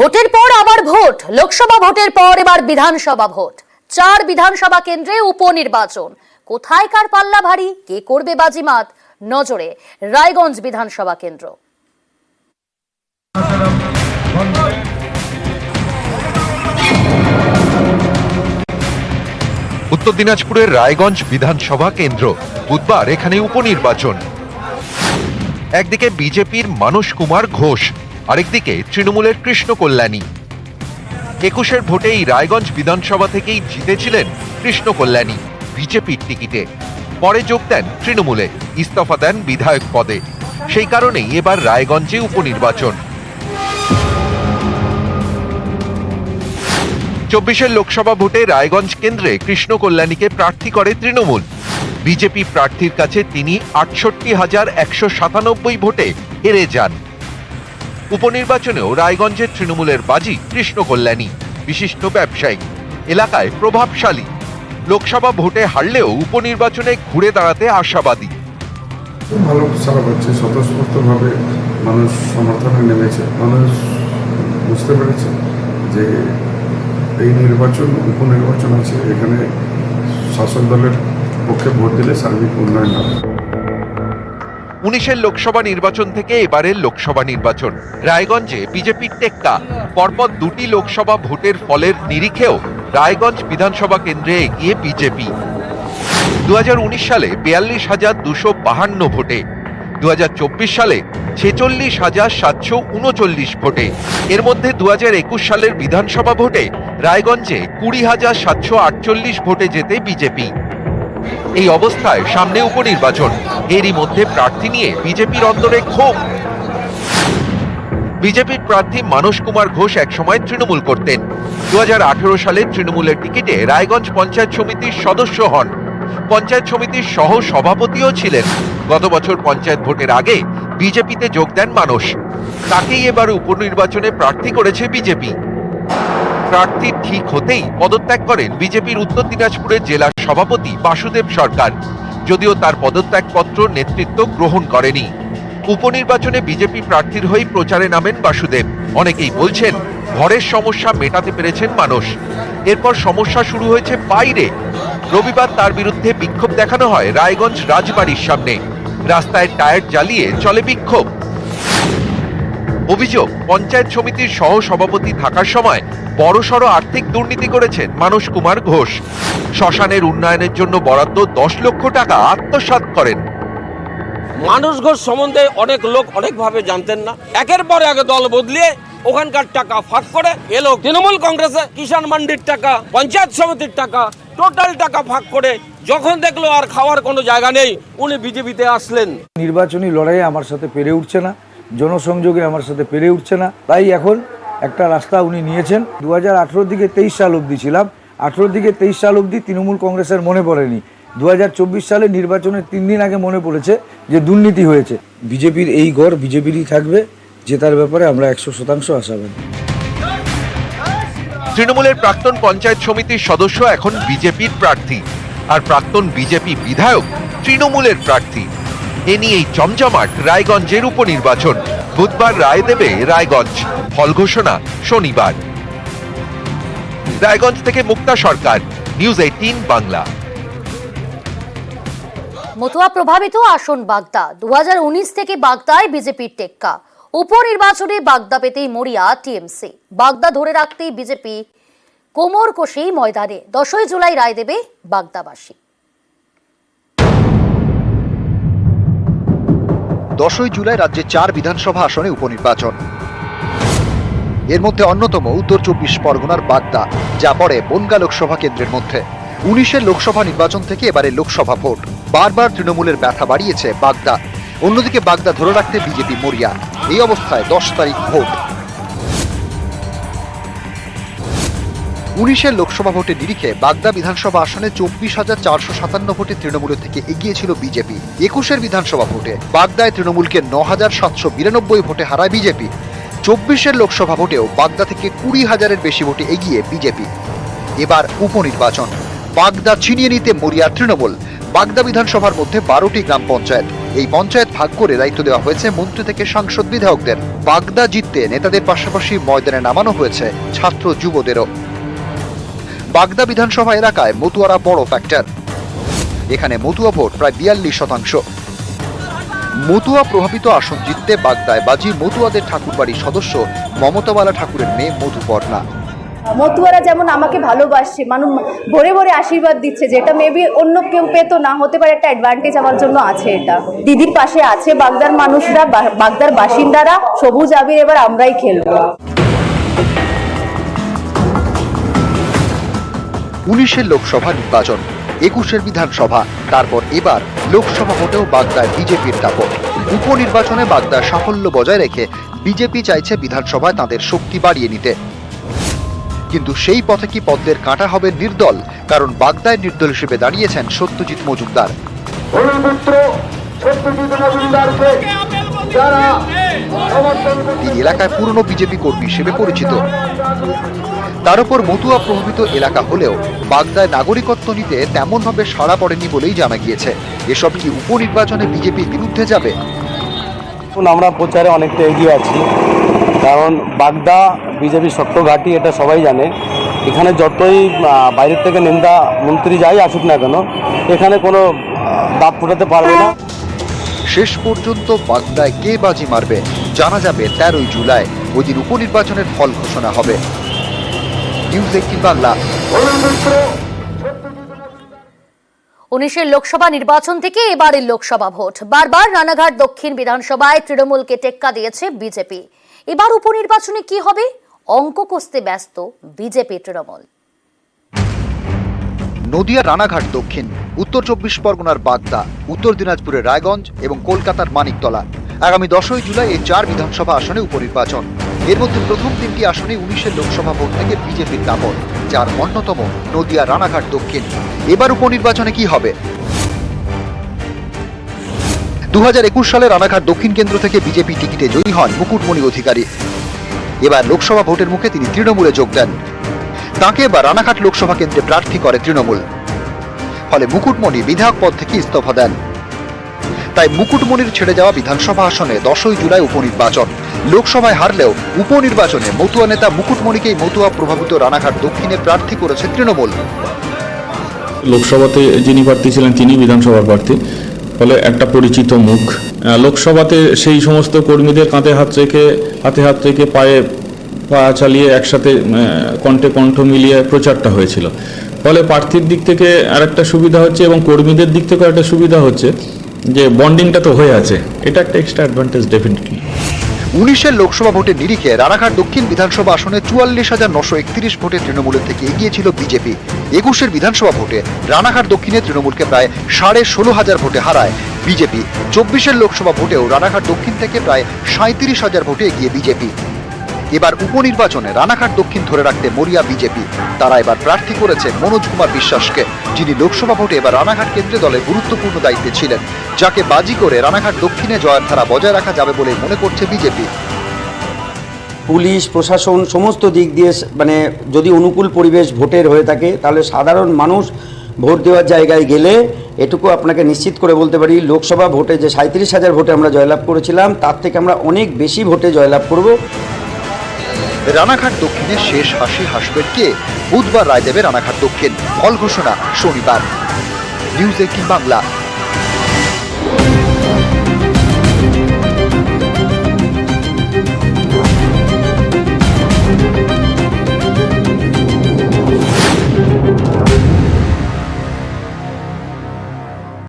ভোটের পর আবার ভোট, লোকসভা ভোটের পর এবার বিধানসভা ভোট। 4 বিধানসভা কেন্দ্রে উপনির্বাচন। কোথায় কার পাল্লা ভারী, কে করবে বাজিমাত? নজরে রায়গঞ্জ বিধানসভা কেন্দ্র। উত্তর দিনাজপুরের রায়গঞ্জ বিধানসভা কেন্দ্র। বুধবার এখানে উপনির্বাচন। একদিকে বিজেপির মানস কুমার ঘোষ, আরেকদিকে তৃণমূলের কৃষ্ণ কল্যাণী। 21-এর ভোটে এই রায়গঞ্জ বিধানসভা থেকেই জিতেছিলেন কৃষ্ণ কল্যাণী বিজেপির টিকিটে। পরে যোগ দেন তৃণমূলে, ইস্তফা দেন বিধায়ক পদে। সেই কারণেই এবার রায়গঞ্জে উপনির্বাচন। 24-এর লোকসভা ভোটে রায়গঞ্জ কেন্দ্রে কৃষ্ণ কল্যাণীকে প্রার্থী করে তৃণমূল। বিজেপি প্রার্থীর কাছে তিনি 68,197 ভোটে হেরে যান। উপনির্বাচনেও রায়গঞ্জের তৃণমূলের বাজি কৃষ্ণ কল্যাণী, বিশিষ্ট ব্যবসায়ী, এলাকায় প্রভাবশালী। লোকসভা ভোটে হারলেও উপনির্বাচনে ঘুরে দাঁড়াতে আশাবাদী। ভালো সারা হচ্ছে, স্বতঃস্ফূর্তভাবে মানুষ সমর্থনে নেমেছে। মানুষ বুঝতে পেরেছে যে এই নির্বাচন উপনির্বাচন আছে, এখানে শাসক দলের পক্ষে ভোট দিলে সার্বিক উন্নয়ন হবে। 19-এর লোকসভা নির্বাচন থেকে এবারের লোকসভা নির্বাচন। রায়গঞ্জে বিজেপির টেক্কা। পরপর 2টি লোকসভা ভোটের ফলের নিরিখেও রায়গঞ্জ বিধানসভা কেন্দ্রে এগিয়ে বিজেপি। 2019 সালে 42,252 ভোটে, 2024 সালে 46,739 ভোটে। এর মধ্যে 2021 সালের বিধানসভা ভোটে রায়গঞ্জে 20,748 ভোটে জেতে বিজেপি। এই অবস্থায় সামনে উপনির্বাচন। এরই মধ্যে প্রার্থী নিয়ে বিজেপির অন্তরে ক্ষোভ। বিজেপির প্রার্থী মানস কুমার ঘোষ একসময় তৃণমূল করতেন। 2018 সালে তৃণমূলের টিকিটে রায়গঞ্জ পঞ্চায়েত সমিতির সদস্য হন। পঞ্চায়েত সমিতির সহ সভাপতিও ছিলেন। গত বছর পঞ্চায়েত ভোটের আগে বিজেপিতে যোগ দেন মানস। তাকেই এবার উপনির্বাচনে প্রার্থী করেছে বিজেপি। প্রার্থী ঠিক হতেই পদত্যাগ করেন বিজেপির উত্তর দিনাজপুরের জেলা সভাপতি বাসুদেব সরকার, যদিও তার পদত্যাগপত্র নেতৃত্ব গ্রহণ করেনি। উপনির্বাচনে বিজেপি প্রার্থীর হয়ে প্রচারে নামেন বাসুদেব। অনেকেই বলছেন ঘরের সমস্যা মেটাতে পেরেছেন মানস। এরপর সমস্যা শুরু হয়েছে বাইরে। রবিবার তার বিরুদ্ধে বিক্ষোভ দেখানো হয় রায়গঞ্জ রাজবাড়ির সামনে। রাস্তায় টায়ার জ্বালিয়ে চলে বিক্ষোভ। অভিযোগ, পঞ্চায়েত সমিতির সহ সভাপতি থাকার সময় বড়সড় আর্থিক দুর্নীতি করেছেন মানস কুমার ঘোষ। শ্মশানের উন্নয়নের জন্য বরাদ্দ 10 লক্ষ টাকা আত্মসাৎ করেন। মানস ঘোষ সম্বন্ধে অনেক লোক অনেকভাবে জানতেন না। একের পর এক দল বদলিয়ে ওখানকার টাকা ফাঁক করে এলো তৃণমূল কংগ্রেসে। কিষাণ মান্ডির টাকা, পঞ্চায়েত সমিতির টাকা, টোটাল টাকা ফাঁক করে যখন দেখলো আর খাওয়ার কোনো জায়গা নেই, উনি বিজেপিতে আসলেন। নির্বাচনী লড়াইয়ে আমার সাথে পেরে উঠছে না, জনসংযোগে আমার সাথে পেরে উঠছে না, তাই এখন একটা রাস্তা উনি নিয়েছেন। 2018 থেকে 23 সাল অবধি ছিলাম। 18 থেকে 23 সাল অবধি তৃণমূল কংগ্রেসের মনে পড়েনি। 2024 সালে নির্বাচনের 3 দিন আগে মনে পড়েছে যে দুর্নীতি হয়েছে। বিজেপির এই গড় বিজেপিরই থাকবে, জেতার ব্যাপারে আমরা 100% আশাবাদী। তৃণমূলের প্রাক্তন পঞ্চায়েত সমিতির সদস্য এখন বিজেপির প্রার্থী, আর প্রাক্তন বিজেপি বিধায়ক তৃণমূলের প্রার্থী। এ নিয়েই জমজমাট রায়গঞ্জের উপনির্বাচন। বুধবার রায় দেবে রায়গঞ্জ, ফল ঘোষণা শনিবার। রায়গঞ্জ থেকে মুক্তা সরকার, নিউজ 18 বাংলা। মতুয়া প্রভাবিত আসন বাগদা। 2019 থেকে বাগদায় বিজেপির টেক্কা। উপনির্বাচনে বাগদা পেতেই মরিয়া টিএমসি। বাগদা ধরে রাখতেই বিজেপি কোমর কষেই ময়দানে। 10ই জুলাই রায় দেবে বাগদাবাসী। 10ই জুলাই রাজ্যে 4 বিধানসভা আসনে উপনির্বাচন। এর মধ্যে অন্যতম উত্তর 24 পরগনার বাগদা, যা পড়ে বনগা লোকসভা কেন্দ্রের মধ্যে। 19-এর লোকসভা নির্বাচন থেকে এবারে লোকসভা ভোট। বারবার তৃণমূলের ব্যথা বাড়িয়েছে বাগদা। অন্যদিকে বাগদা ধরে রাখতে বিজেপি মরিয়া। এই অবস্থায় 10 তারিখ ভোট। 19-এর লোকসভা ভোটের নিরিখে বাগদা বিধানসভা আসনে 24,457 ভোটে তৃণমূলের থেকে এগিয়ে ছিল বিজেপি। 21-এর বিধানসভা ভোটে বাগদায় তৃণমূলকে 9,792 ভোটে হারায় বিজেপি। 24-এর লোকসভা ভোটেও বাগদা থেকে 20,000-এর বেশি ভোটে এগিয়ে বিজেপি। এবার উপনির্বাচন। বাগদা ছিনিয়ে নিতে মরিয়া তৃণমূল। বাগদা বিধানসভার মধ্যে 12টি গ্রাম পঞ্চায়েত, এই পঞ্চায়েত ভাগ করে দায়িত্ব দেওয়া হয়েছে মন্ত্রী থেকে সাংসদ বিধায়কদের। বাগদা জিততে নেতাদের পাশাপাশি ময়দানে নামানো হয়েছে ছাত্র যুবদেরও। বাগদা বিধানসভা এলাকায় মতুয়ারা বড় ফ্যাক্টর। এখানে মতুয়া ভোট প্রায় 42%। মতুয়া প্রভাবিত আসন জিততে বাগদায় বাজি মতুয়াদের ঠাকুরবাড়ির সদস্য মমতাবালা ঠাকুরের মেয়ে মধুপর্ণা। মতুয়ারা যেমন আমাকে ভালোবাসছে, মানুষ ভরে ভরে আশীর্বাদ দিচ্ছে, যেটা মেবি অন্য কেউ পেতো না, হতে পারে একটা অ্যাডভান্টেজ আমার জন্য আছে। এটা দিদির পাশে আছে বাগদার মানুষরা, বাগদার বাসিন্দারা। সবুজ আবির এবার আমরাই খেলবো। 19-এর লোকসভা নির্বাচন, 21-এর বিধানসভা, তারপর এবার লোকসভা ভোটেও বাগদায় বিজেপির দাপট। উপনির্বাচনে বাগদার সাফল্য বজায় রেখে বিজেপি চাইছে বিধানসভায় তাদের শক্তি বাড়িয়ে নিতে। কিন্তু সেই পথে কি পদ্মের কাঁটা হবে নির্দল? কারণ বাগদায় নির্দল হিসেবে দাঁড়িয়েছেন সত্যজিৎ মজুমদার। তিনি এলাকায় পুরনো বিজেপি কর্মী হিসেবে পরিচিত। তার উপর মতুয়া প্রভাবিত এলাকা হলেও বাগদায় নাগরিকত্ব নিতে তেমনভাবে সাড়া পড়েনি বলেই জানা গিয়েছে। এসব কি উপনির্বাচনে বিজেপির বিরুদ্ধে যাবে? আমরা প্রচারে অনেকটা এগিয়ে আছি, কারণ বাগদা বিজেপি শক্ত ঘাঁটি, এটা সবাই জানে। এখানে যতই বাইরের থেকে নেতা মন্ত্রী যাই আসুক না কেন, এখানে কোনো দাঁত ফোটাতে পারবে না। শেষ পর্যন্ত বাগদায় কে বাজি মারবে জানা যাবে 13 জুলাই। ওই দিন উপনির্বাচনের ফল ঘোষণা হবে। নিউজ 18 বাংলা। 19-এর লোকসভা নির্বাচন থেকে এবারের লোকসভা ভোট। বারবার রানাঘাট দক্ষিণ বিধানসভায় তৃণমূলকে টেক্কা দিয়েছে বিজেপি। এবার উপনির্বাচনে কি হবে? অঙ্ক কষতে ব্যস্ত বিজেপি তৃণমূল। নদিয়া রানাঘাট দক্ষিণ, উত্তর 24 পরগনার বাগদা, উত্তর দিনাজপুরের রায়গঞ্জ এবং কলকাতার মানিকতলা। আগামী 10 জুলাই এই 4 বিধানসভা আসনে উপনির্বাচন। এর মধ্যে প্রথম 3টি আসনে 19-এর লোকসভা ভোট থেকে বিজেপির দাপট, যার অন্যতম নদিয়া রানাঘাট দক্ষিণ। এবার উপনির্বাচনে কি হবে? 2021 সালে রানাঘাট দক্ষিণ কেন্দ্র থেকে বিজেপি টিকিটে জয়ী হন মুকুটমণি অধিকারী। এবার লোকসভা ভোটের মুখে তিনি তৃণমূলে যোগ দেন। তাঁকে এবার রানাঘাট লোকসভা কেন্দ্রে প্রার্থী করে তৃণমূল। ফলে মুকুটমণি বিধায়ক পদ থেকে ইস্তফা দেন। তাই মুকুটমণির ছেড়ে যাওয়া বিধানসভা আসনে 10 জুলাই উপনির্বাচন। লোকসভায় হারলেও উপনির্বাচনে মতুয়া নেতা মুকুটমণিকেই মতুয়া প্রভাবিত রানাঘাট দক্ষিণে প্রার্থী করেছে তৃণমূল। লোকসভাতে যিনি প্রার্থী ছিলেন তিনি বিধানসভার প্রার্থী, ফলে একটা পরিচিত মুখ। লোকসভাতে সেই সমস্ত কর্মীদের হাতে হাত রেখে পায়ে পা চালিয়ে একসাথে কণ্ঠে কণ্ঠ মিলিয়ে প্রচারটা হয়েছিল। ফলে প্রার্থীর দিক থেকে আরেকটা সুবিধা হচ্ছে এবং কর্মীদের দিক থেকেও একটা সুবিধা হচ্ছে যে বন্ডিংটা তো হয়ে আছে। এটা একটা এক্সট্রা অ্যাডভান্টেজ ডেফিনেটলি। 19-এর লোকসভা ভোটের নিরিখে রানাঘাট দক্ষিণ বিধানসভা আসনে 44,931 ভোটে তৃণমূলের থেকে এগিয়ে ছিল বিজেপি। 21-এর বিধানসভা ভোটে রানাঘাট দক্ষিণে তৃণমূলকে প্রায় 16,500 ভোটে হারায় বিজেপি। 24-এর লোকসভা ভোটেও রানাঘাট দক্ষিণ থেকে প্রায় 37,000 ভোটে এগিয়ে বিজেপি। এবার উপনির্বাচনে রানাঘাট দক্ষিণ ধরে রাখতে মরিয়া বিজেপি। তারা এবার প্রার্থী করেছে মনোজ কুমার বিশ্বাসকে, যিনি লোকসভা ভোটে এবার রানাঘাট কেন্দ্রে দলের গুরুত্বপূর্ণ দায়িত্বে ছিলেন, যাকে বাজি করে রানাঘাট দক্ষিণে জয়ের ধারা বজায় রাখা যাবে বলে মনে করছে বিজেপি। পুলিশ প্রশাসন সমস্ত দিক দিয়ে যদি অনুকূল পরিবেশ ভোটের হয়ে থাকে, তাহলে সাধারণ মানুষ ভোট দেওয়ার জায়গায় গেলে এটুকু আপনাকে নিশ্চিত করে বলতে পারি, লোকসভা ভোটে যে 37,000 ভোটে আমরা জয়লাভ করেছিলাম, তার থেকে আমরা অনেক বেশি ভোটে জয়লাভ করব। রানাঘাট দক্ষিণে শেষ হাসি হাসবেন কে? বুধবার রায় দেবে রানাঘাট দক্ষিণ। ফল ঘোষণা শনিবার। নিউজ 18 বাংলা।